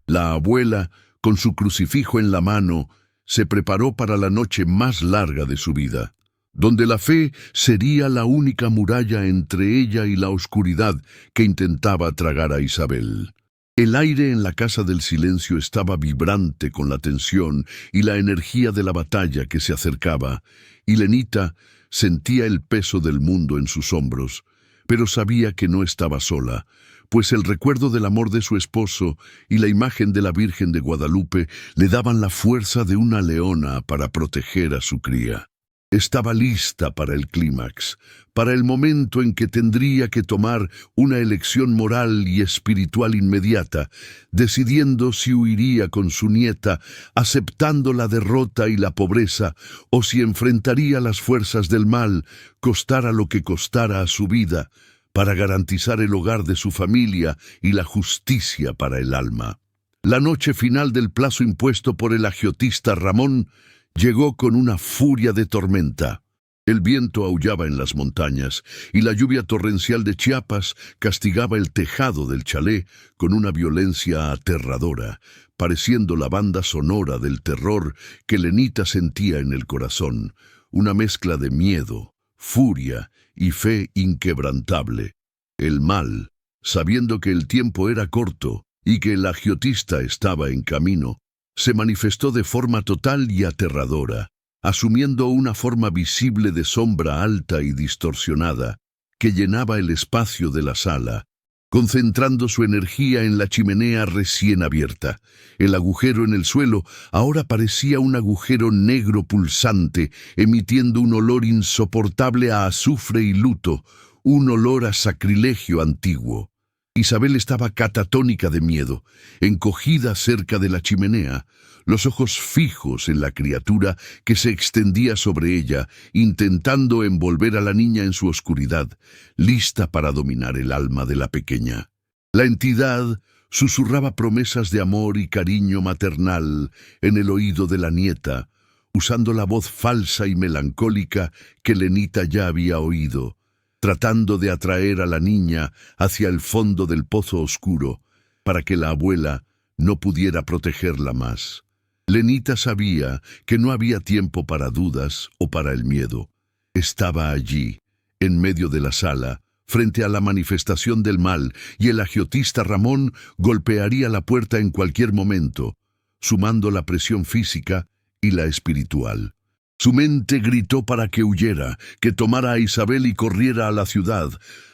La abuela, con su crucifijo en la mano, se preparó para la noche más larga de su vida, donde la fe sería la única muralla entre ella y la oscuridad que intentaba tragar a Isabel. El aire en la Casa del Silencio estaba vibrante con la tensión y la energía de la batalla que se acercaba, y Lenita sentía el peso del mundo en sus hombros, pero sabía que no estaba sola, pues el recuerdo del amor de su esposo y la imagen de la Virgen de Guadalupe le daban la fuerza de una leona para proteger a su cría. Estaba lista para el clímax, para el momento en que tendría que tomar una elección moral y espiritual inmediata, decidiendo si huiría con su nieta, aceptando la derrota y la pobreza, o si enfrentaría las fuerzas del mal, costara lo que costara a su vida, para garantizar el hogar de su familia y la justicia para el alma. La noche final del plazo impuesto por el agiotista Ramón llegó con una furia de tormenta. El viento aullaba en las montañas y la lluvia torrencial de Chiapas castigaba el tejado del chalé con una violencia aterradora, pareciendo la banda sonora del terror que Lenita sentía en el corazón, una mezcla de miedo, furia y fe inquebrantable. El mal, sabiendo que el tiempo era corto y que el agiotista estaba en camino, se manifestó de forma total y aterradora, asumiendo una forma visible de sombra alta y distorsionada que llenaba el espacio de la sala, concentrando su energía en la chimenea recién abierta. El agujero en el suelo ahora parecía un agujero negro pulsante, emitiendo un olor insoportable a azufre y luto, un olor a sacrilegio antiguo. Isabel estaba catatónica de miedo, encogida cerca de la chimenea, los ojos fijos en la criatura que se extendía sobre ella, intentando envolver a la niña en su oscuridad, lista para dominar el alma de la pequeña. La entidad susurraba promesas de amor y cariño maternal en el oído de la nieta, usando la voz falsa y melancólica que Lenita ya había oído, tratando de atraer a la niña hacia el fondo del pozo oscuro, para que la abuela no pudiera protegerla más. Lenita sabía que no había tiempo para dudas o para el miedo. Estaba allí, en medio de la sala, frente a la manifestación del mal, y el agiotista Ramón golpearía la puerta en cualquier momento, sumando la presión física y la espiritual. Su mente gritó para que huyera, que tomara a Isabel y corriera a la ciudad,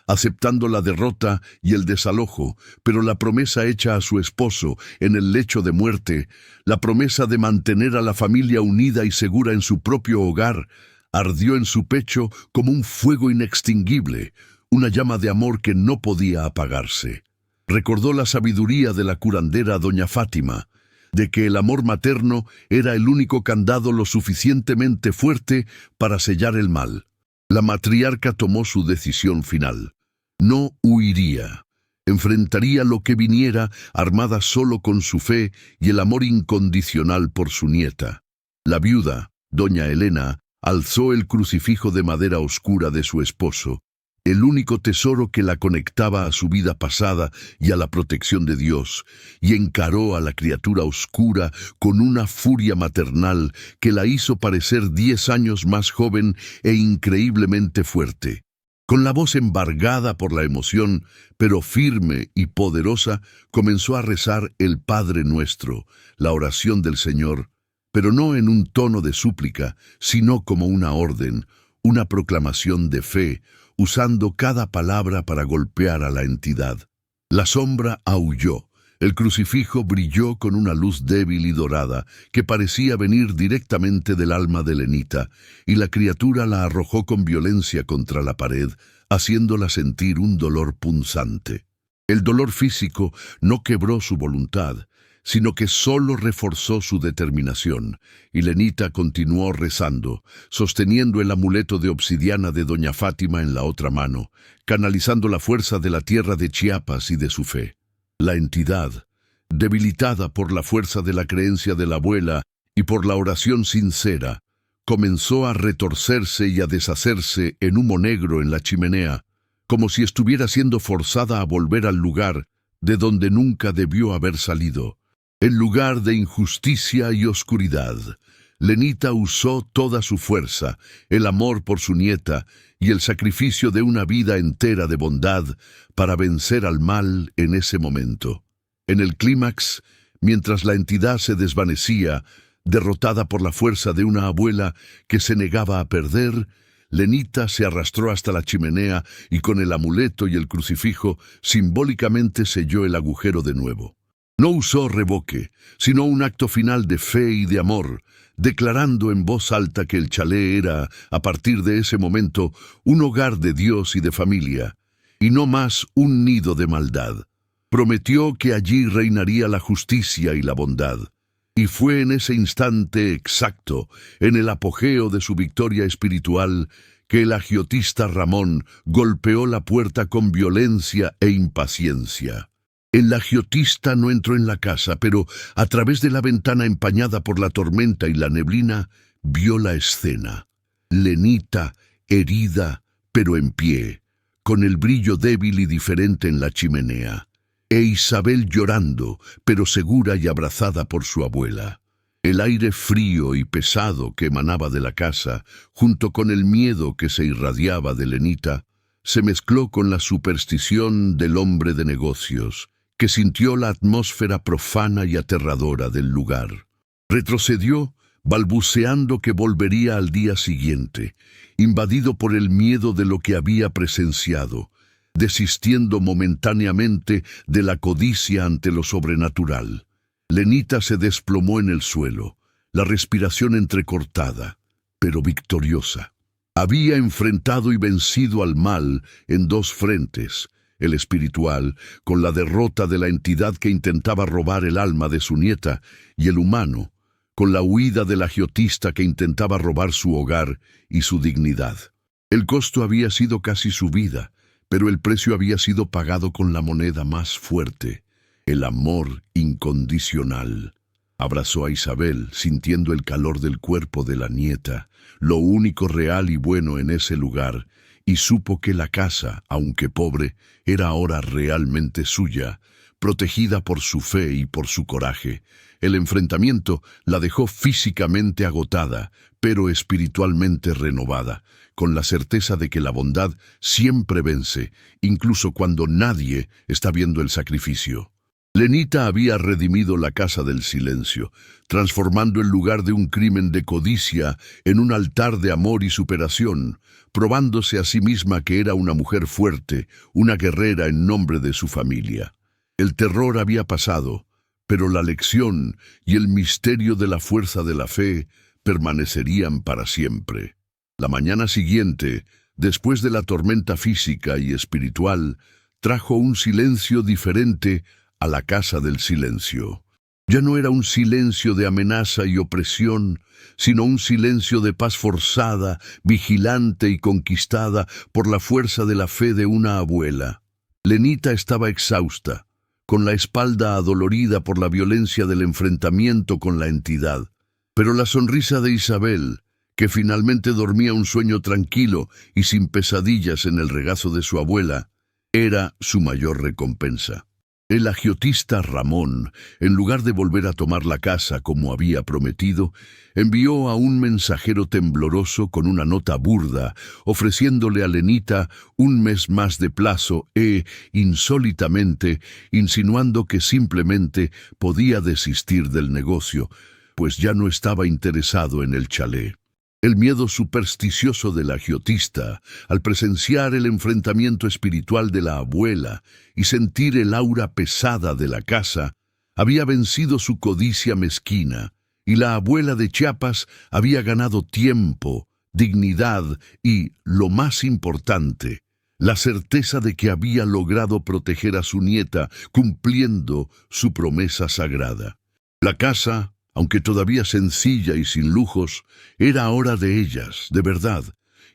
aceptando la derrota y el desalojo, pero la promesa hecha a su esposo en el lecho de muerte, la promesa de mantener a la familia unida y segura en su propio hogar, ardió en su pecho como un fuego inextinguible, una llama de amor que no podía apagarse. Recordó la sabiduría de la curandera doña Fátima, de que el amor materno era el único candado lo suficientemente fuerte para sellar el mal. La matriarca tomó su decisión final. No huiría. Enfrentaría lo que viniera, armada solo con su fe y el amor incondicional por su nieta. La viuda, doña Elena, alzó el crucifijo de madera oscura de su esposo, el único tesoro que la conectaba a su vida pasada y a la protección de Dios, y encaró a la criatura oscura con una furia maternal que la hizo parecer 10 años más joven e increíblemente fuerte. Con la voz embargada por la emoción, pero firme y poderosa, comenzó a rezar el Padre Nuestro, la oración del Señor, pero no en un tono de súplica, sino como una orden, una proclamación de fe, usando cada palabra para golpear a la entidad. La sombra aulló, el crucifijo brilló con una luz débil y dorada que parecía venir directamente del alma de Lenita, y la criatura la arrojó con violencia contra la pared, haciéndola sentir un dolor punzante. El dolor físico no quebró su voluntad, sino que solo reforzó su determinación, y Lenita continuó rezando, sosteniendo el amuleto de obsidiana de doña Fátima en la otra mano, canalizando la fuerza de la tierra de Chiapas y de su fe. La entidad, debilitada por la fuerza de la creencia de la abuela y por la oración sincera, comenzó a retorcerse y a deshacerse en humo negro en la chimenea, como si estuviera siendo forzada a volver al lugar de donde nunca debió haber salido. En lugar de injusticia y oscuridad, Lenita usó toda su fuerza, el amor por su nieta y el sacrificio de una vida entera de bondad para vencer al mal en ese momento. En el clímax, mientras la entidad se desvanecía, derrotada por la fuerza de una abuela que se negaba a perder, Lenita se arrastró hasta la chimenea y con el amuleto y el crucifijo simbólicamente selló el agujero de nuevo. No usó revoque, sino un acto final de fe y de amor, declarando en voz alta que el chalé era, a partir de ese momento, un hogar de Dios y de familia, y no más un nido de maldad. Prometió que allí reinaría la justicia y la bondad. Y fue en ese instante exacto, en el apogeo de su victoria espiritual, que el agiotista Ramón golpeó la puerta con violencia e impaciencia. El agiotista no entró en la casa, pero a través de la ventana empañada por la tormenta y la neblina, vio la escena. Lenita, herida, pero en pie, con el brillo débil y diferente en la chimenea, e Isabel llorando, pero segura y abrazada por su abuela. El aire frío y pesado que emanaba de la casa, junto con el miedo que se irradiaba de Lenita, se mezcló con la superstición del hombre de negocios, que sintió la atmósfera profana y aterradora del lugar. Retrocedió, balbuceando que volvería al día siguiente, invadido por el miedo de lo que había presenciado, desistiendo momentáneamente de la codicia ante lo sobrenatural. Lenita se desplomó en el suelo, la respiración entrecortada, pero victoriosa. Había enfrentado y vencido al mal en dos frentes: el espiritual, con la derrota de la entidad que intentaba robar el alma de su nieta, y el humano, con la huida del agiotista que intentaba robar su hogar y su dignidad. El costo había sido casi su vida, pero el precio había sido pagado con la moneda más fuerte: el amor incondicional. Abrazó a Isabel, sintiendo el calor del cuerpo de la nieta, lo único real y bueno en ese lugar, y supo que la casa, aunque pobre, era ahora realmente suya, protegida por su fe y por su coraje. El enfrentamiento la dejó físicamente agotada, pero espiritualmente renovada, con la certeza de que la bondad siempre vence, incluso cuando nadie está viendo el sacrificio. Lenita había redimido la casa del silencio, transformando el lugar de un crimen de codicia en un altar de amor y superación, probándose a sí misma que era una mujer fuerte, una guerrera en nombre de su familia. El terror había pasado, pero la lección y el misterio de la fuerza de la fe permanecerían para siempre. La mañana siguiente, después de la tormenta física y espiritual, trajo un silencio diferente a la casa del silencio. Ya no era un silencio de amenaza y opresión, sino un silencio de paz forzada, vigilante y conquistada por la fuerza de la fe de una abuela. Lenita estaba exhausta, con la espalda adolorida por la violencia del enfrentamiento con la entidad. Pero la sonrisa de Isabel, que finalmente dormía un sueño tranquilo y sin pesadillas en el regazo de su abuela, era su mayor recompensa. El agiotista Ramón, en lugar de volver a tomar la casa como había prometido, envió a un mensajero tembloroso con una nota burda, ofreciéndole a Lenita un mes más de plazo e, insólitamente, insinuando que simplemente podía desistir del negocio, pues ya no estaba interesado en el chalet. El miedo supersticioso del agiotista, al presenciar el enfrentamiento espiritual de la abuela y sentir el aura pesada de la casa, había vencido su codicia mezquina, y la abuela de Chiapas había ganado tiempo, dignidad y, lo más importante, la certeza de que había logrado proteger a su nieta cumpliendo su promesa sagrada. La casa, aunque todavía sencilla y sin lujos, era ahora de ellas, de verdad,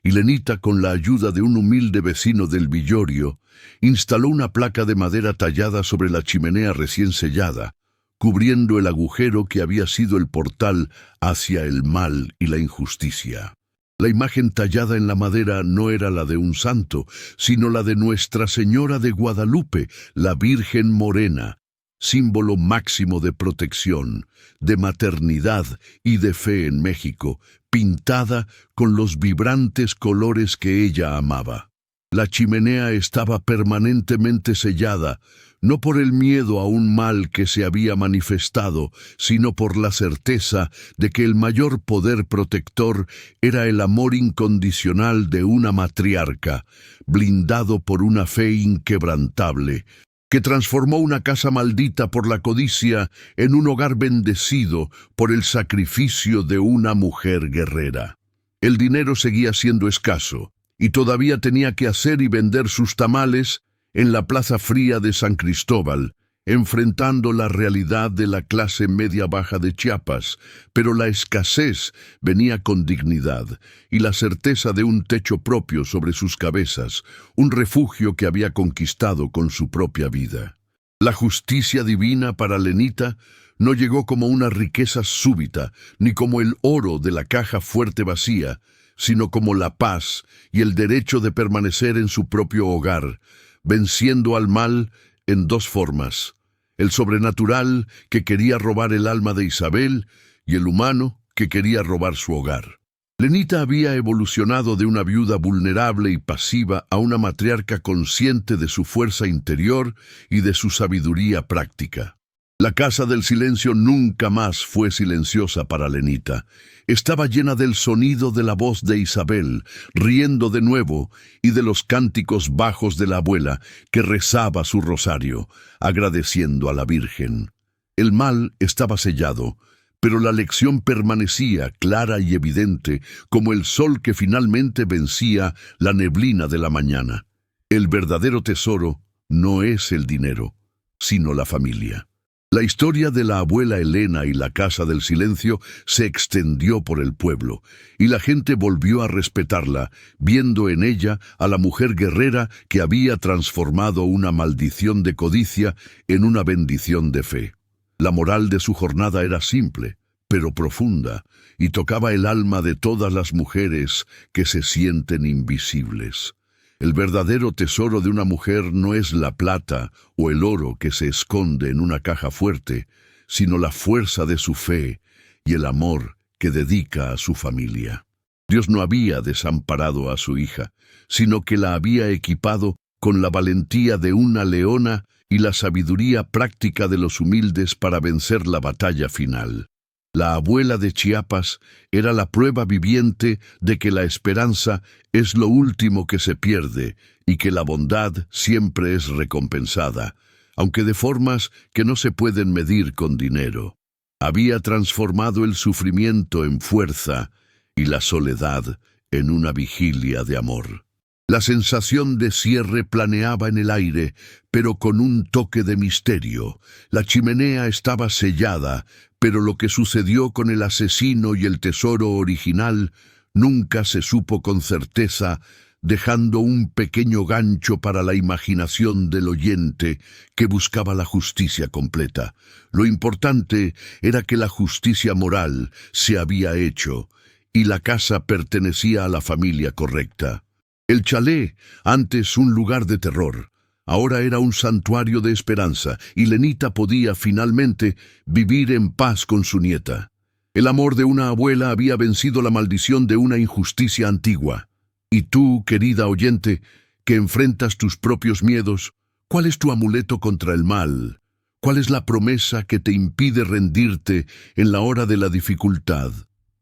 y Lenita, con la ayuda de un humilde vecino del Villorio, instaló una placa de madera tallada sobre la chimenea recién sellada, cubriendo el agujero que había sido el portal hacia el mal y la injusticia. La imagen tallada en la madera no era la de un santo, sino la de Nuestra Señora de Guadalupe, la Virgen Morena, símbolo máximo de protección, de maternidad y de fe en México, pintada con los vibrantes colores que ella amaba. La chimenea estaba permanentemente sellada, no por el miedo a un mal que se había manifestado, sino por la certeza de que el mayor poder protector era el amor incondicional de una matriarca, blindado por una fe inquebrantable, que transformó una casa maldita por la codicia en un hogar bendecido por el sacrificio de una mujer guerrera. El dinero seguía siendo escaso, y todavía tenía que hacer y vender sus tamales en la plaza fría de San Cristóbal, enfrentando la realidad de la clase media-baja de Chiapas, pero la escasez venía con dignidad y la certeza de un techo propio sobre sus cabezas, un refugio que había conquistado con su propia vida. La justicia divina para Lenita no llegó como una riqueza súbita, ni como el oro de la caja fuerte vacía, sino como la paz y el derecho de permanecer en su propio hogar, venciendo al mal en dos formas: el sobrenatural que quería robar el alma de Isabel y el humano que quería robar su hogar. Lenita había evolucionado de una viuda vulnerable y pasiva a una matriarca consciente de su fuerza interior y de su sabiduría práctica. La casa del silencio nunca más fue silenciosa para Lenita. Estaba llena del sonido de la voz de Isabel, riendo de nuevo, y de los cánticos bajos de la abuela, que rezaba su rosario, agradeciendo a la Virgen. El mal estaba sellado, pero la lección permanecía clara y evidente, como el sol que finalmente vencía la neblina de la mañana. El verdadero tesoro no es el dinero, sino la familia. La historia de la abuela Elena y la Casa del Silencio se extendió por el pueblo, y la gente volvió a respetarla, viendo en ella a la mujer guerrera que había transformado una maldición de codicia en una bendición de fe. La moral de su jornada era simple, pero profunda, y tocaba el alma de todas las mujeres que se sienten invisibles. El verdadero tesoro de una mujer no es la plata o el oro que se esconde en una caja fuerte, sino la fuerza de su fe y el amor que dedica a su familia. Dios no había desamparado a su hija, sino que la había equipado con la valentía de una leona y la sabiduría práctica de los humildes para vencer la batalla final. La abuela de Chiapas era la prueba viviente de que la esperanza es lo último que se pierde y que la bondad siempre es recompensada, aunque de formas que no se pueden medir con dinero. Había transformado el sufrimiento en fuerza y la soledad en una vigilia de amor. La sensación de cierre planeaba en el aire, pero con un toque de misterio. La chimenea estaba sellada, pero lo que sucedió con el asesino y el tesoro original nunca se supo con certeza, dejando un pequeño gancho para la imaginación del oyente que buscaba la justicia completa. Lo importante era que la justicia moral se había hecho, y la casa pertenecía a la familia correcta. El chalet, antes un lugar de terror, ahora era un santuario de esperanza, y Lenita podía finalmente vivir en paz con su nieta. El amor de una abuela había vencido la maldición de una injusticia antigua. Y tú, querida oyente, que enfrentas tus propios miedos, ¿cuál es tu amuleto contra el mal? ¿Cuál es la promesa que te impide rendirte en la hora de la dificultad?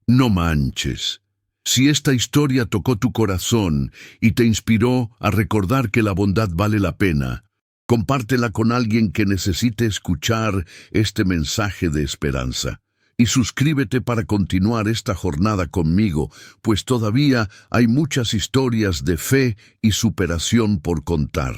No manches. Si esta historia tocó tu corazón y te inspiró a recordar que la bondad vale la pena, compártela con alguien que necesite escuchar este mensaje de esperanza. Y suscríbete para continuar esta jornada conmigo, pues todavía hay muchas historias de fe y superación por contar.